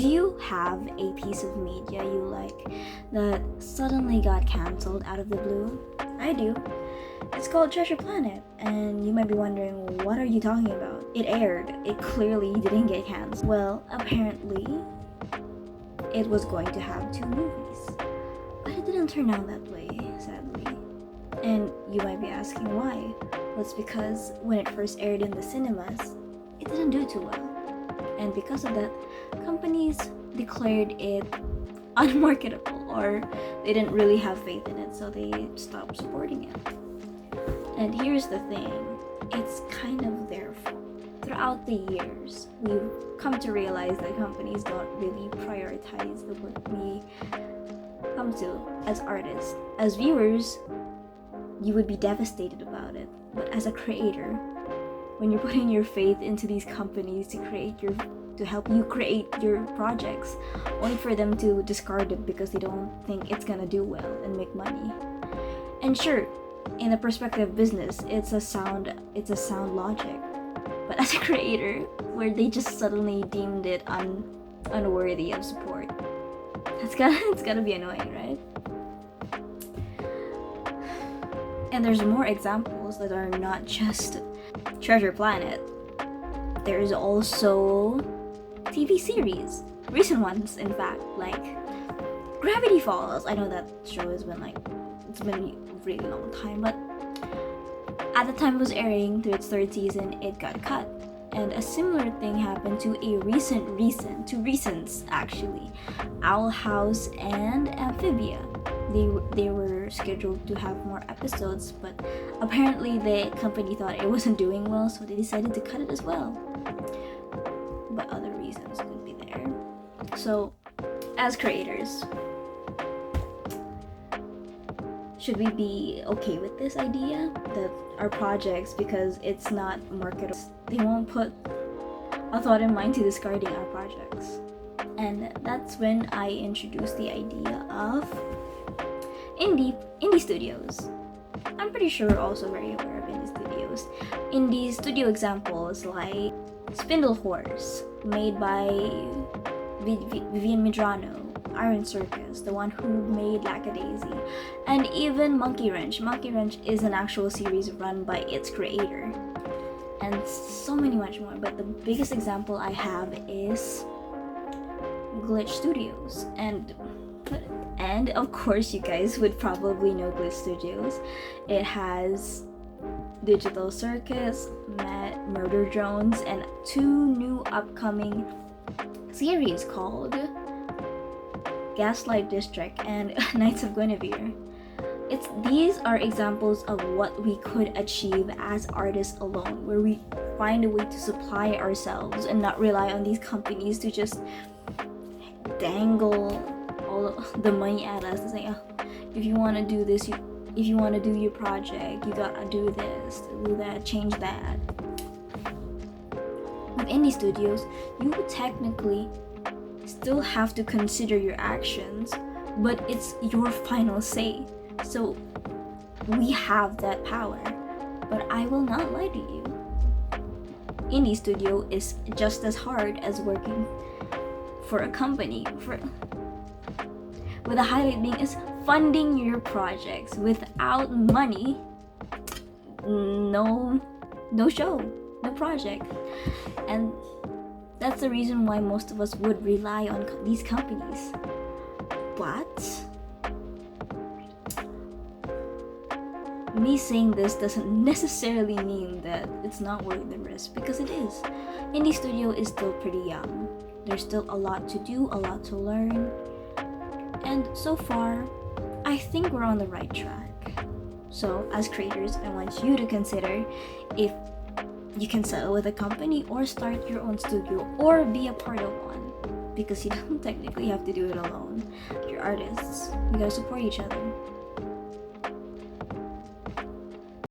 Do you have a piece of media you like that suddenly got cancelled out of the blue? I do. It's called Treasure Planet, and you might be wondering, what are you talking about? It aired. It clearly didn't get cancelled. Well, apparently, it was going to have 2 movies. But it didn't turn out that way, sadly. And you might be asking why. Well, it's because when it first aired in the cinemas, it didn't do too well. And because of that, companies declared it unmarketable, or they didn't really have faith in it, so they stopped supporting it. And here's the thing, it's kind of their fault. Throughout the years, we've come to realize that companies don't really prioritize the work we come to as artists. As viewers, you would be devastated about it. But as a creator, when you're putting your faith into these companies to help you create your projects, only for them to discard it because they don't think it's gonna do well and make money. And sure, in the perspective of business, it's a sound logic. But as a creator, where they just suddenly deemed it unworthy of support, it's gotta be annoying, right? And there's more examples that are not just Treasure Planet. There's also TV series, recent ones in fact, like Gravity Falls. I know that show has been it's been a really long time, but at the time it was airing through its 3rd season, it got cut. And a similar thing happened to two recents actually, Owl House and Amphibia. They were scheduled to have more episodes, but apparently the company thought it wasn't doing well, so they decided to cut it as well. But other reasons could be there. So, as creators, should we be okay with this idea that our projects, because it's not marketable, they won't put a thought in mind to discarding our projects? And that's when I introduced the idea of indie studios. I'm pretty sure we're also very aware of indie studios. Indie studio examples like Spindle Horse, made by Vivian Medrano, Iron Circus, the one who made Lackadaisy, and even Monkey Wrench. Monkey Wrench is an actual series run by its creator, and so many much more. But the biggest example I have is Glitch Studios, and of course you guys would probably know Glitch Studios. It has Digital Circus, Murder Drones, and 2 new upcoming series called Gaslight District and Knights of Guinevere. These are examples of what we could achieve as artists alone, where we find a way to supply ourselves and not rely on these companies to just dangle all of the money at us and say, oh, if you want to do this, if you want to do your project, you gotta do this, do that, change that. With indie studios, you would technically still have to consider your actions, but it's your final say. So we have that power. But I will not lie to you. Indie studio is just as hard as working for a company. With the highlight being is funding your projects. Without money, no show, no project. And that's the reason why most of us would rely on these companies. But me saying this doesn't necessarily mean that it's not worth the risk, because it is. Indie studio is still pretty young. There's still a lot to do, a lot to learn. And so far, I think we're on the right track. So, as creators, I want you to consider if you can settle with a company or start your own studio or be a part of one, because you don't technically have to do it alone. You're artists. You gotta support each other.